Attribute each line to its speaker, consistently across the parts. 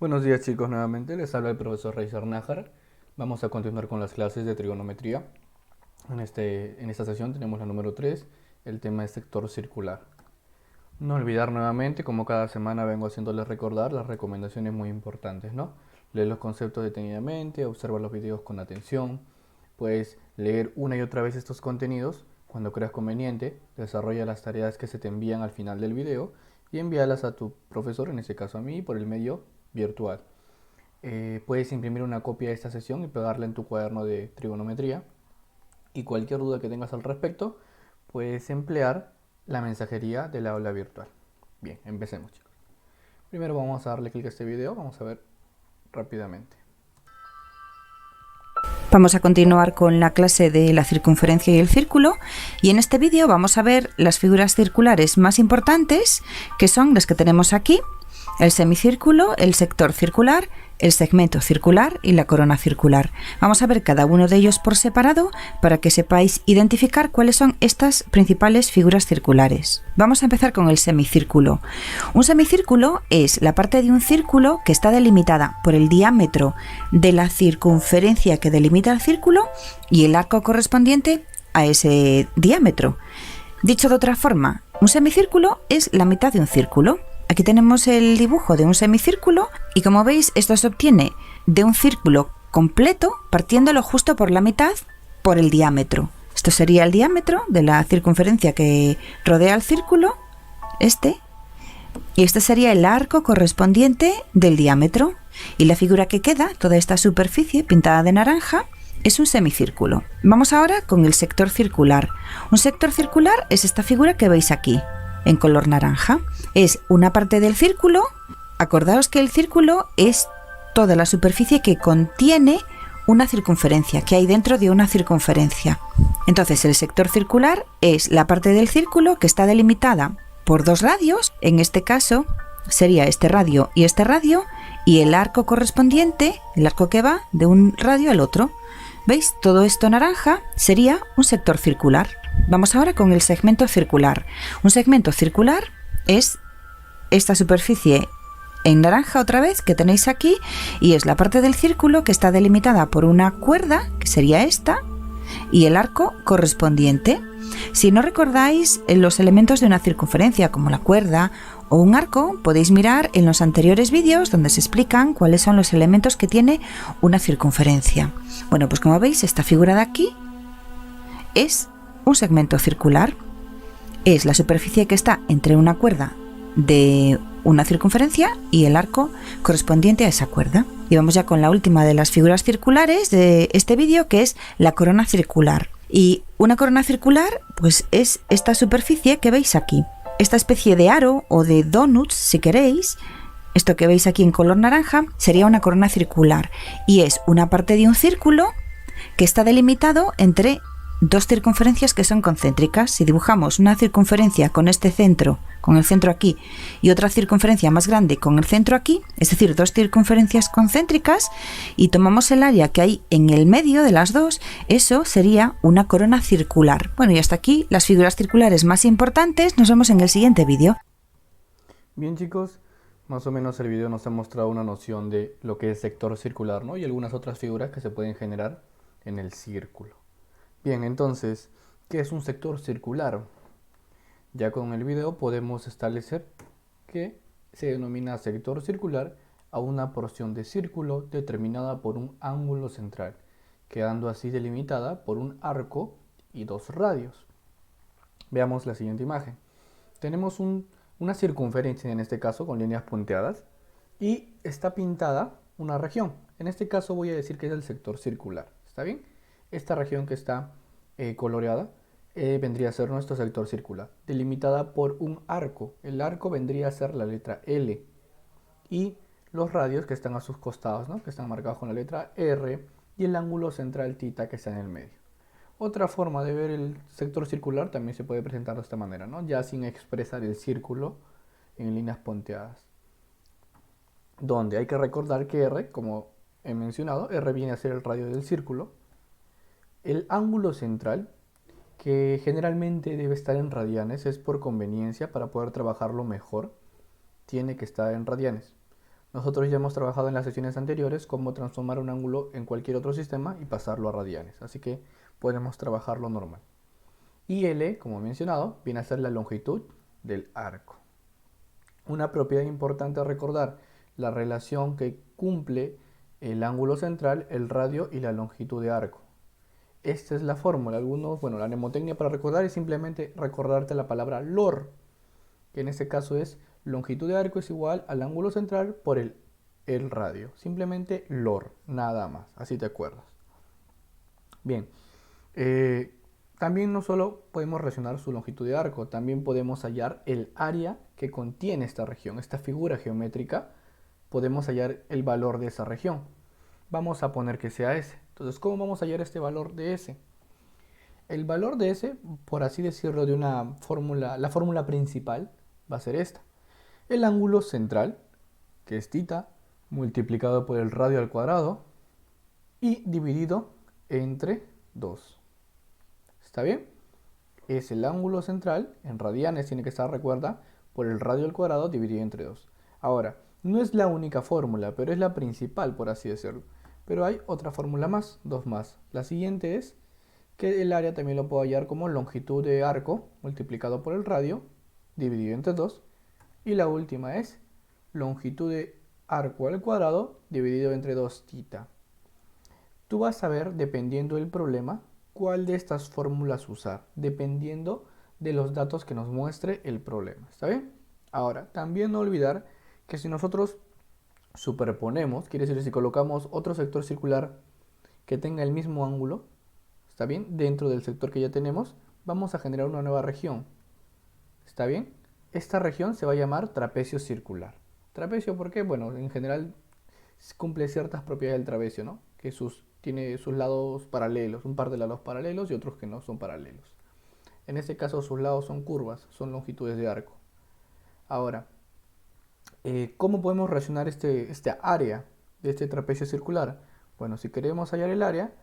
Speaker 1: Buenos días chicos, nuevamente les habla el profesor Reiser Nájar. Vamos a continuar con las clases de trigonometría. En esta sesión tenemos la número 3, el tema es sector circular. No olvidar nuevamente, como cada semana vengo haciéndoles recordar las recomendaciones muy importantes, ¿no? Leer los conceptos detenidamente, observar los videos con atención, puedes leer una y otra vez estos contenidos cuando creas conveniente, desarrolla las tareas que se te envían al final del video y envíalas a tu profesor, en este caso a mí, por el medio virtual. Puedes imprimir una copia de esta sesión y pegarla en tu cuaderno de trigonometría. Y cualquier duda que tengas al respecto, puedes emplear la mensajería del aula virtual. Bien, empecemos chicos. Primero vamos a darle clic a este video, vamos a ver rápidamente.
Speaker 2: Vamos a continuar con la clase de la circunferencia y el círculo, y en este vídeo vamos a ver las figuras circulares más importantes, que son las que tenemos aquí: el semicírculo, el sector circular, el segmento circular y la corona circular. Vamos a ver cada uno de ellos por separado para que sepáis identificar cuáles son estas principales figuras circulares. Vamos a empezar con el semicírculo. Un semicírculo es la parte de un círculo que está delimitada por el diámetro de la circunferencia que delimita el círculo y el arco correspondiente a ese diámetro. Dicho de otra forma, un semicírculo es la mitad de un círculo. Aquí tenemos el dibujo de un semicírculo y, como veis, esto se obtiene de un círculo completo partiéndolo justo por la mitad por el diámetro. Esto sería el diámetro de la circunferencia que rodea el círculo, y este sería el arco correspondiente del diámetro. Y la figura que queda, toda esta superficie pintada de naranja, es un semicírculo. Vamos ahora con el sector circular. Un sector circular es esta figura que veis aquí, en color naranja. Es una parte del círculo. Acordaos que el círculo es toda la superficie que contiene una circunferencia, que hay dentro de una circunferencia. Entonces, el sector circular es la parte del círculo que está delimitada por dos radios. En este caso sería este radio, y el arco correspondiente, el arco que va de un radio al otro. ¿Veis? Todo esto naranja sería un sector circular. Vamos ahora con el segmento circular. Un segmento circular es esta superficie en naranja otra vez que tenéis aquí, y es la parte del círculo que está delimitada por una cuerda, que sería esta, y el arco correspondiente. Si no recordáis los elementos de una circunferencia, como la cuerda o un arco, podéis mirar en los anteriores vídeos donde se explican cuáles son los elementos que tiene una circunferencia. Bueno, pues como veis, esta figura de aquí es un segmento circular. Es la superficie que está entre una cuerda de una circunferencia y el arco correspondiente a esa cuerda. Y vamos ya con la última de las figuras circulares de este vídeo, que es la corona circular. Y una corona circular, pues es esta superficie que veis aquí, esta especie de aro o de donuts, si queréis. Esto que veis aquí en color naranja sería una corona circular, y es una parte de un círculo que está delimitado entre dos circunferencias que son concéntricas. Si dibujamos una circunferencia con este centro, con el centro aquí, y otra circunferencia más grande con el centro aquí, es decir, dos circunferencias concéntricas, y tomamos el área que hay en el medio de las dos, eso sería una corona circular. Bueno, y hasta aquí las figuras circulares más importantes. Nos vemos en el siguiente vídeo.
Speaker 1: Bien chicos, más o menos el video nos ha mostrado una noción de lo que es sector circular, ¿no? Y algunas otras figuras que se pueden generar en el círculo. Bien, entonces, ¿qué es un sector circular? Ya con el video podemos establecer que se denomina sector circular a una porción de círculo determinada por un ángulo central, quedando así delimitada por un arco y dos radios. Veamos la siguiente imagen. Tenemos una circunferencia, en este caso con líneas punteadas, y está pintada una región. En este caso voy a decir que es el sector circular. ¿Está bien? Esta región que está coloreada vendría a ser nuestro sector circular, delimitada por un arco. El arco vendría a ser la letra L, y los radios que están a sus costados, ¿no? Que están marcados con la letra R, y el ángulo central θ que está en el medio. Otra forma de ver el sector circular también se puede presentar de esta manera, ¿no? Ya sin expresar el círculo en líneas punteadas, donde hay que recordar que R, como he mencionado, R viene a ser el radio del círculo. El ángulo central, que generalmente debe estar en radianes, es por conveniencia para poder trabajarlo mejor, tiene que estar en radianes. Nosotros ya hemos trabajado en las sesiones anteriores cómo transformar un ángulo en cualquier otro sistema y pasarlo a radianes, así que podemos trabajarlo normal. Y L, como he mencionado, viene a ser la longitud del arco. Una propiedad importante a recordar, la relación que cumple el ángulo central, el radio y la longitud de arco. Esta es la fórmula. La mnemotecnia para recordar es simplemente recordarte la palabra LOR, que en este caso es longitud de arco es igual al ángulo central por el radio. Simplemente LOR, nada más, así te acuerdas. Bien, también no solo podemos relacionar su longitud de arco, también podemos hallar el área que contiene esta región, esta figura geométrica, podemos hallar el valor de esa región. Vamos a poner que sea S. Entonces, ¿cómo vamos a hallar este valor de S? El valor de S, por así decirlo, de una fórmula, la fórmula principal va a ser esta. El ángulo central, que es θ, multiplicado por el radio al cuadrado y dividido entre 2. ¿Está bien? Es el ángulo central, en radianes tiene que estar, recuerda, por el radio al cuadrado dividido entre 2. Ahora, no es la única fórmula, pero es la principal, por así decirlo. Pero hay otra fórmula más, dos más. La siguiente es que el área también lo puedo hallar como longitud de arco multiplicado por el radio dividido entre 2. Y la última es longitud de arco al cuadrado dividido entre 2 θ. Tú vas a ver, dependiendo del problema, cuál de estas fórmulas usar, dependiendo de los datos que nos muestre el problema. ¿Está bien? Ahora, también no olvidar que si nosotros superponemos, quiere decir si colocamos otro sector circular que tenga el mismo ángulo, ¿está bien? Dentro del sector que ya tenemos, vamos a generar una nueva región. ¿Está bien? Esta región se va a llamar trapecio circular. ¿Trapecio por qué? Bueno, en general cumple ciertas propiedades del trapecio, ¿no? Que tiene sus lados paralelos, un par de lados paralelos y otros que no son paralelos. En este caso sus lados son curvas, son longitudes de arco. Ahora, ¿cómo podemos relacionar esta área de este trapecio circular? Bueno, si queremos hallar el área,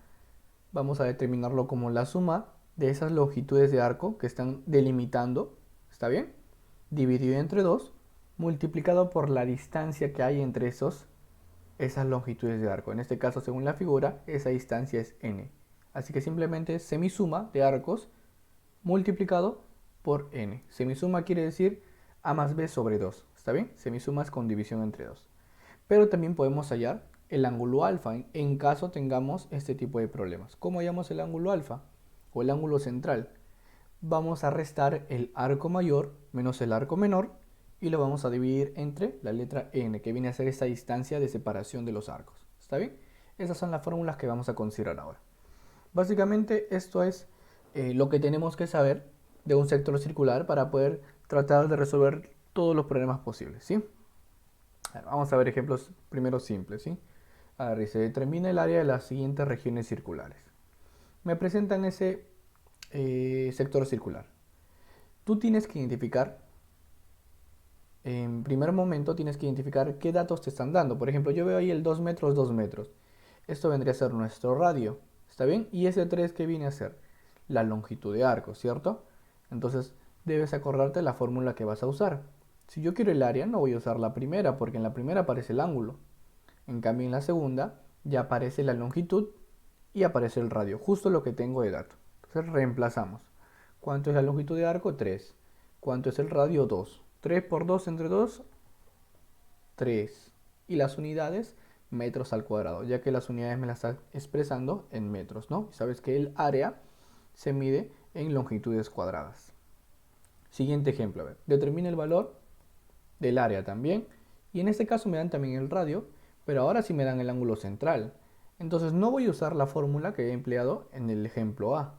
Speaker 1: vamos a determinarlo como la suma de esas longitudes de arco que están delimitando, ¿está bien? Dividido entre 2, multiplicado por la distancia que hay entre esas longitudes de arco. En este caso, según la figura, esa distancia es n. Así que simplemente es semisuma de arcos multiplicado por n. Semisuma quiere decir a más b sobre 2. ¿Está bien? Semisuma es con división entre 2. Pero también podemos hallar el ángulo alfa en caso tengamos este tipo de problemas. ¿Cómo hallamos el ángulo alfa o el ángulo central? Vamos a restar el arco mayor menos el arco menor y lo vamos a dividir entre la letra n, que viene a ser esta distancia de separación de los arcos. ¿Está bien? Esas son las fórmulas que vamos a considerar ahora. Básicamente esto es lo que tenemos que saber de un sector circular para poder tratar de resolver todos los problemas posibles, ¿sí? Vamos a ver ejemplos primero simples, ¿sí? A ver, dice, determina el área de las siguientes regiones circulares. Me presentan ese sector circular. Tú tienes que identificar, en primer momento tienes que identificar qué datos te están dando. Por ejemplo, yo veo ahí el 2 metros, 2 metros. Esto vendría a ser nuestro radio, ¿está bien? Y ese 3 que viene a ser la longitud de arco, ¿cierto? Entonces debes acordarte la fórmula que vas a usar. Si yo quiero el área, no voy a usar la primera, porque en la primera aparece el ángulo. En cambio, en la segunda ya aparece la longitud y aparece el radio, justo lo que tengo de dato. Entonces reemplazamos. ¿Cuánto es la longitud de arco? 3. ¿Cuánto es el radio? 2. 3 por 2 entre 2, 3. Y las unidades, metros al cuadrado, ya que las unidades me las está expresando en metros, ¿no? Y sabes que el área se mide en longitudes cuadradas. Siguiente ejemplo, a ver. Determina el valor del área también. Y en este caso me dan también el radio, pero ahora sí me dan el ángulo central. Entonces no voy a usar la fórmula que he empleado en el ejemplo A.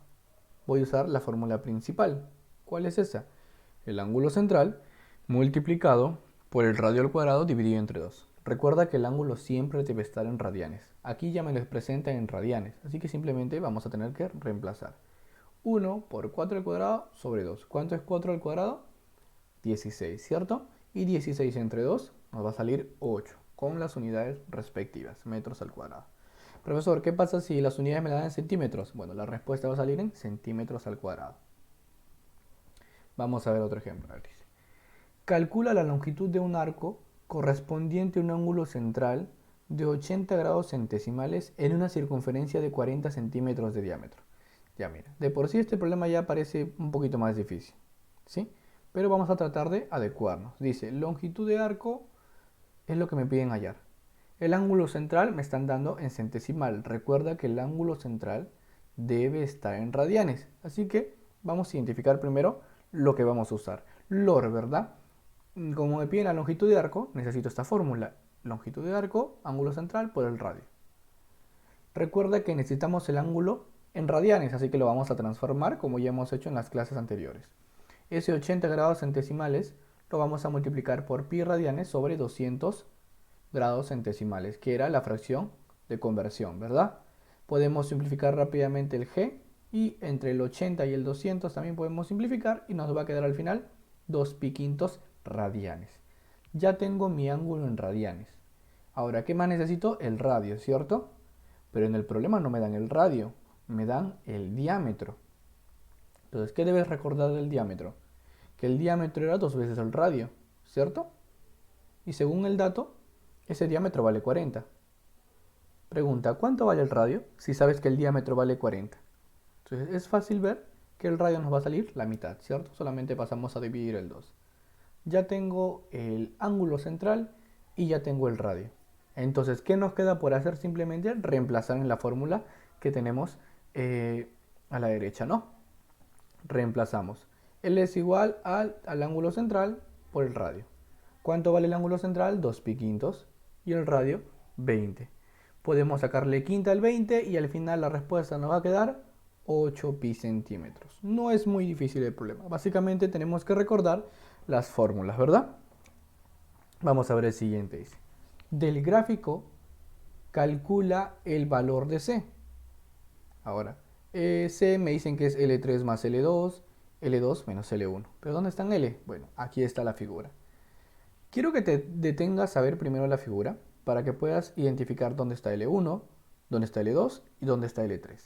Speaker 1: Voy a usar la fórmula principal. ¿Cuál es esa? El ángulo central multiplicado por el radio al cuadrado dividido entre 2. Recuerda que el ángulo siempre debe estar en radianes. Aquí ya me lo presentan en radianes, así que simplemente vamos a tener que reemplazar. 1 por 4 al cuadrado sobre 2. ¿Cuánto es 4 al cuadrado? 16, ¿cierto? Y 16 entre 2 nos va a salir 8, con las unidades respectivas, metros al cuadrado. Profesor, ¿qué pasa si las unidades me las dan en centímetros? Bueno, la respuesta va a salir en centímetros al cuadrado. Vamos a ver otro ejemplo. Calcula la longitud de un arco correspondiente a un ángulo central de 80 grados centesimales en una circunferencia de 40 centímetros de diámetro. Ya mira, de por sí este problema ya parece un poquito más difícil, ¿sí? Pero vamos a tratar de adecuarnos. Dice, longitud de arco es lo que me piden hallar. El ángulo central me están dando en centesimal. Recuerda que el ángulo central debe estar en radianes. Así que vamos a identificar primero lo que vamos a usar. LOR, ¿verdad? Como me piden la longitud de arco, necesito esta fórmula. Longitud de arco, ángulo central por el radio. Recuerda que necesitamos el ángulo en radianes, así que lo vamos a transformar como ya hemos hecho en las clases anteriores. Ese 80 grados centesimales lo vamos a multiplicar por pi radianes sobre 200 grados centesimales, que era la fracción de conversión, ¿verdad? Podemos simplificar rápidamente el g y entre el 80 y el 200 también podemos simplificar y nos va a quedar al final 2 pi quintos radianes. Ya tengo mi ángulo en radianes. Ahora, ¿qué más necesito? El radio, ¿cierto? Pero en el problema no me dan el radio, me dan el diámetro. Entonces, ¿qué debes recordar del diámetro? Que el diámetro era 2 veces el radio, ¿cierto? Y según el dato, ese diámetro vale 40. Pregunta, ¿cuánto vale el radio si sabes que el diámetro vale 40? Entonces, es fácil ver que el radio nos va a salir la mitad, ¿cierto? Solamente pasamos a dividir el 2. Ya tengo el ángulo central y ya tengo el radio. Entonces, ¿qué nos queda por hacer? Simplemente reemplazar en la fórmula que tenemos a la derecha, ¿no? Reemplazamos. L es igual al ángulo central por el radio. ¿Cuánto vale el ángulo central? 2 pi quintos. Y el radio, 20. Podemos sacarle quinta al 20 y al final la respuesta nos va a quedar 8 pi centímetros. No es muy difícil el problema. Básicamente tenemos que recordar las fórmulas, ¿verdad? Vamos a ver el siguiente. Dice, del gráfico calcula el valor de C. Ahora, C me dicen que es L3 más L2, L2 menos L1. ¿Pero dónde está L? Bueno, aquí está la figura. Quiero que te detengas a ver primero la figura para que puedas identificar dónde está L1, dónde está L2 y dónde está L3.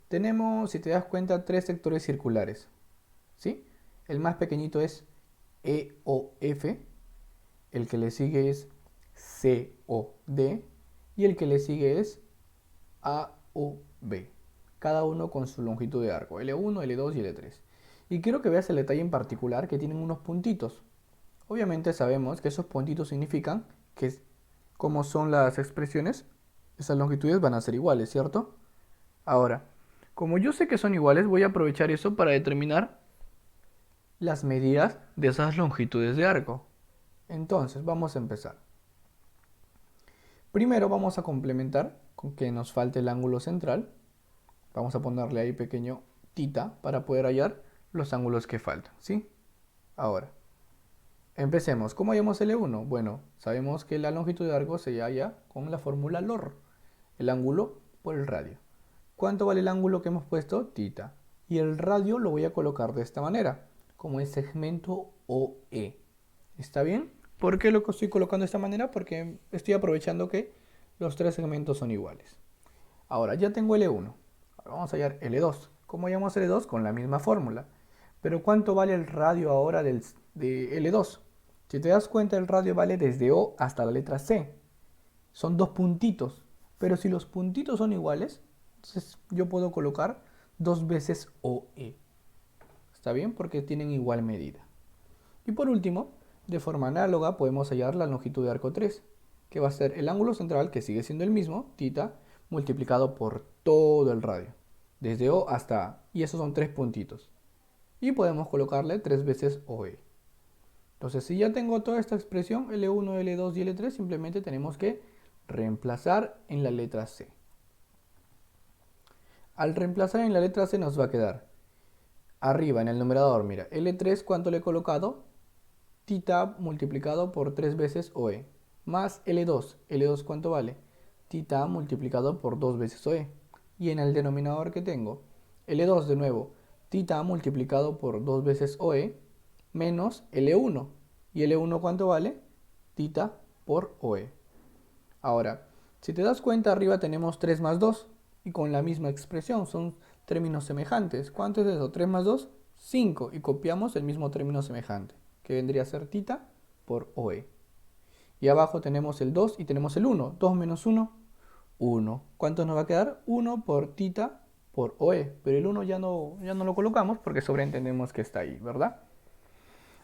Speaker 1: Tenemos, si te das cuenta, 3 sectores circulares, ¿sí? El más pequeñito es EOF, el que le sigue es COD y el que le sigue es AOB, cada uno con su longitud de arco, L1, L2 y L3. Y quiero que veas el detalle en particular que tienen unos puntitos. Obviamente sabemos que esos puntitos significan que, como son las expresiones, esas longitudes van a ser iguales, ¿cierto? Ahora, como yo sé que son iguales, voy a aprovechar eso para determinar las medidas de esas longitudes de arco. Entonces, vamos a empezar. Primero vamos a complementar con que nos falte el ángulo central. Vamos a ponerle ahí pequeño tita para poder hallar los ángulos que faltan, ¿sí? Ahora, empecemos. ¿Cómo hallamos L1? Bueno, sabemos que la longitud de arco se halla con la fórmula LOR, el ángulo por el radio. ¿Cuánto vale el ángulo que hemos puesto? Tita. Y el radio lo voy a colocar de esta manera, como el segmento OE. ¿Está bien? ¿Por qué lo estoy colocando de esta manera? Porque estoy aprovechando que los 3 segmentos son iguales. Ahora ya tengo L1. Ahora vamos a hallar L2. ¿Cómo hallamos L2? Con la misma fórmula. Pero ¿cuánto vale el radio ahora de L2? Si te das cuenta, el radio vale desde O hasta la letra C. Son 2 puntitos. Pero si los puntitos son iguales, entonces yo puedo colocar 2 veces OE. ¿Está bien? Porque tienen igual medida. Y por último, de forma análoga podemos hallar la longitud de arco 3, que va a ser el ángulo central, que sigue siendo el mismo, tita, multiplicado por todo el radio, desde O hasta A, y esos son 3 puntitos. Y podemos colocarle 3 veces OE. Entonces, si ya tengo toda esta expresión, L1, L2 y L3, simplemente tenemos que reemplazar en la letra C. Al reemplazar en la letra C nos va a quedar arriba en el numerador, mira, L3, ¿cuánto le he colocado? Tita multiplicado por 3 veces OE, más L2. ¿L2 cuánto vale? Tita multiplicado por 2 veces OE. Y en el denominador que tengo, L2 de nuevo, tita multiplicado por 2 veces OE, menos L1. ¿Y L1 cuánto vale? Tita por OE. Ahora, si te das cuenta, arriba tenemos 3 más 2. Y con la misma expresión, son términos semejantes. ¿Cuánto es eso? 3 más 2, 5. Y copiamos el mismo término semejante, que vendría a ser tita por OE. Y abajo tenemos el 2 y tenemos el 1. 2 menos 1, 1. ¿Cuánto nos va a quedar? 1 por tita por OE. Pero el 1 ya no lo colocamos porque sobreentendemos que está ahí, ¿verdad?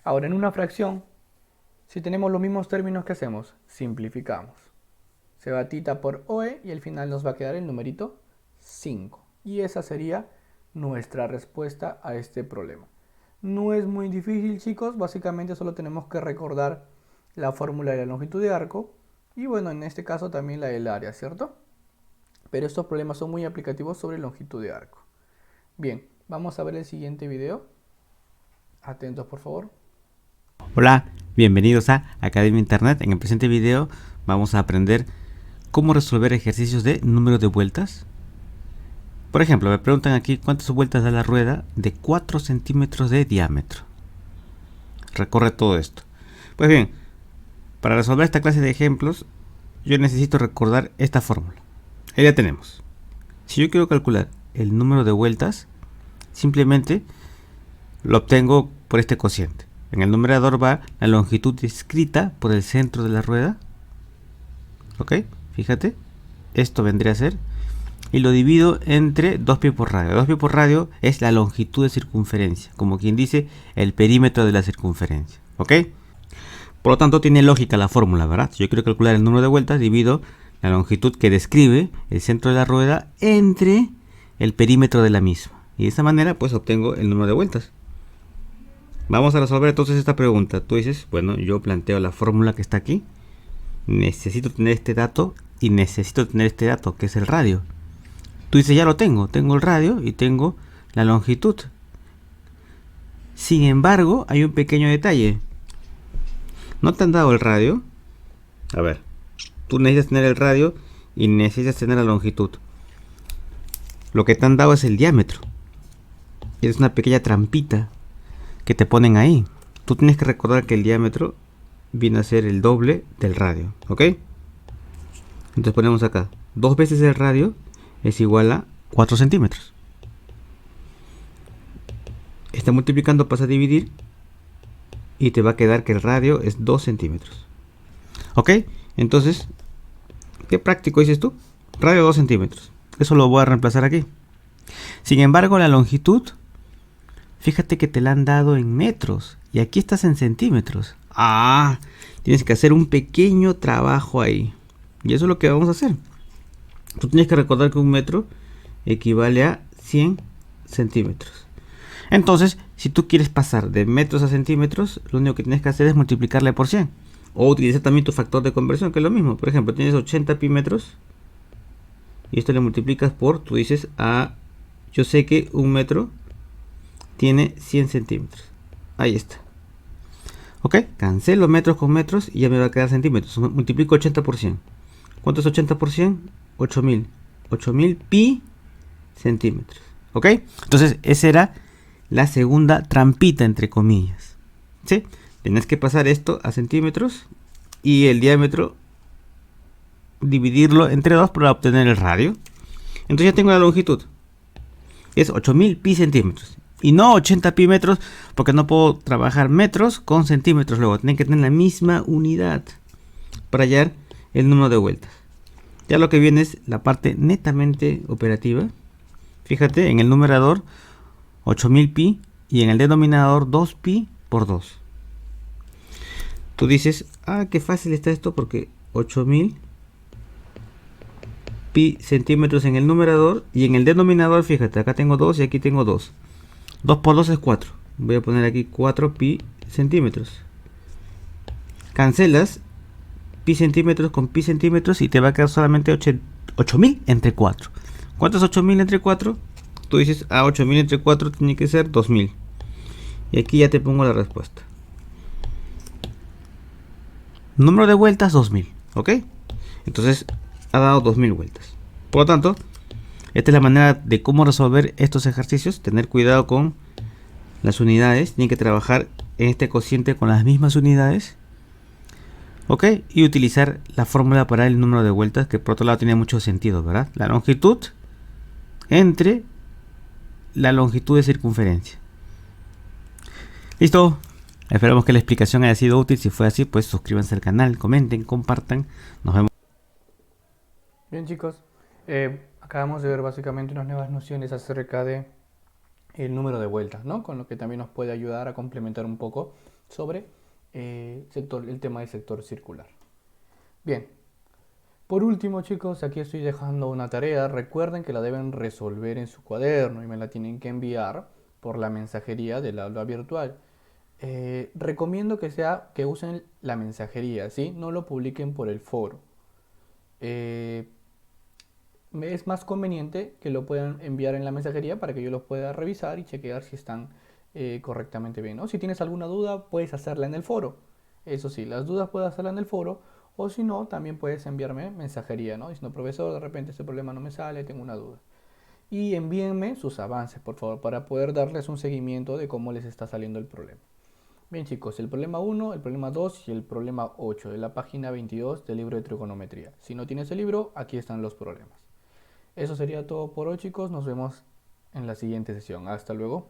Speaker 1: Ahora, en una fracción, si tenemos los mismos términos, ¿qué hacemos? Simplificamos. Se va tita por OE y al final nos va a quedar el numerito 5. Y esa sería nuestra respuesta a este problema. No es muy difícil, chicos. Básicamente solo tenemos que recordar la fórmula de la longitud de arco. Y bueno, en este caso también la del área, ¿cierto? Pero estos problemas son muy aplicativos sobre longitud de arco. Bien, vamos a ver el siguiente video. Atentos, por favor.
Speaker 3: Hola, bienvenidos a Academia Internet. En el presente video vamos a aprender cómo resolver ejercicios de número de vueltas. Por ejemplo, me preguntan aquí cuántas vueltas da la rueda de 4 centímetros de diámetro. Recorre todo esto. Pues bien, para resolver esta clase de ejemplos, yo necesito recordar esta fórmula. Ahí la tenemos. Si yo quiero calcular el número de vueltas, simplemente lo obtengo por este cociente. En el numerador va la longitud descrita por el centro de la rueda. ¿Ok? Fíjate. Esto vendría a ser. Y lo divido entre 2 pi por radio. 2 pi por radio es la longitud de circunferencia. Como quien dice, el perímetro de la circunferencia. ¿Ok? Por lo tanto, tiene lógica la fórmula, ¿verdad? Si yo quiero calcular el número de vueltas, divido la longitud que describe el centro de la rueda entre el perímetro de la misma. Y de esta manera, pues obtengo el número de vueltas. Vamos a resolver entonces esta pregunta. Tú dices, bueno, yo planteo la fórmula que está aquí. Necesito tener este dato y necesito tener este dato, que es el radio. Tú dices, ya lo tengo. Tengo el radio y tengo la longitud. Sin embargo, hay un pequeño detalle. ¿No te han dado el radio? A ver, tú necesitas tener el radio y necesitas tener la longitud. Lo que te han dado es el diámetro. Y es una pequeña trampita que te ponen ahí. Tú tienes que recordar que el diámetro viene a ser el doble del radio, ¿ok? Entonces ponemos acá 2 veces el radio es igual a 4 centímetros. Está multiplicando, pasa a dividir y te va a quedar que el radio es 2 centímetros. ¿Ok? Entonces, qué práctico dices tú. Radio 2 centímetros. Eso lo voy a reemplazar aquí. Sin embargo, la longitud, fíjate que te la han dado en metros y aquí estás en centímetros. Tienes que hacer un pequeño trabajo ahí. Y eso es lo que vamos a hacer. Tú tienes que recordar que un metro equivale a 100 centímetros. Entonces, si tú quieres pasar de metros a centímetros, lo único que tienes que hacer es multiplicarle por 100. O utilizar también tu factor de conversión, que es lo mismo. Por ejemplo, tienes 80 pi metros. Y esto le multiplicas por, tú dices, yo sé que un metro tiene 100 centímetros. Ahí está. Ok, cancelo metros con metros y ya me va a quedar centímetros. Multiplico 80 por 100. ¿Cuánto es 80 por 100? 8000. 8000 pi centímetros. Ok, entonces esa era la segunda trampita, entre comillas. ¿Sí? Tienes que pasar esto a centímetros y el diámetro dividirlo entre 2 para obtener el radio. Entonces ya tengo la longitud. Es 8000 pi centímetros. Y no 80 pi metros, porque no puedo trabajar metros con centímetros luego. Tienen que tener la misma unidad para hallar el número de vueltas. Ya lo que viene es la parte netamente operativa. Fíjate, en el numerador 8000 pi y en el denominador 2 pi por 2. Tú dices, qué fácil está esto porque 8000 pi centímetros en el numerador y en el denominador, fíjate, acá tengo 2 y aquí tengo 2. 2 por 2 es 4. Voy a poner aquí 4 pi centímetros. Cancelas pi centímetros con pi centímetros y te va a quedar solamente 8000 entre 4. ¿Cuánto es 8000 entre 4? Tú dices, 8000 entre 4 tiene que ser 2000. Y aquí ya te pongo la respuesta. Número de vueltas 2000. ¿Ok? Entonces ha dado 2000 vueltas. Por lo tanto, esta es la manera de cómo resolver estos ejercicios. Tener cuidado con las unidades. Tienen que trabajar en este cociente con las mismas unidades. ¿Ok? Y utilizar la fórmula para el número de vueltas, que por otro lado tiene mucho sentido, ¿verdad? La longitud entre la longitud de circunferencia. Listo. Esperamos que la explicación haya sido útil. Si fue así, pues suscríbanse al canal, comenten, compartan. Nos vemos.
Speaker 1: Bien chicos, acabamos de ver básicamente unas nuevas nociones acerca de el número de vueltas, ¿no? Con lo que también nos puede ayudar a complementar un poco sobre el tema del sector circular. Bien, por último chicos, aquí estoy dejando una tarea. Recuerden que la deben resolver en su cuaderno y me la tienen que enviar por la mensajería del aula virtual. Recomiendo que usen la mensajería, ¿sí? No lo publiquen por el foro. Es más conveniente que lo puedan enviar en la mensajería para que yo los pueda revisar y chequear si están correctamente bien, ¿no? Si tienes alguna duda, puedes hacerla en el foro. Eso sí, las dudas puedes hacerla en el foro, o si no, también puedes enviarme mensajería, ¿no? Diciendo, profesor, de repente este problema no me sale, tengo una duda. Y envíenme sus avances, por favor, para poder darles un seguimiento de cómo les está saliendo el problema. Bien chicos, el problema 1, el problema 2 y el problema 8 de la página 22 del libro de trigonometría. Si no tienes el libro, aquí están los problemas. Eso sería todo por hoy chicos, nos vemos en la siguiente sesión. Hasta luego.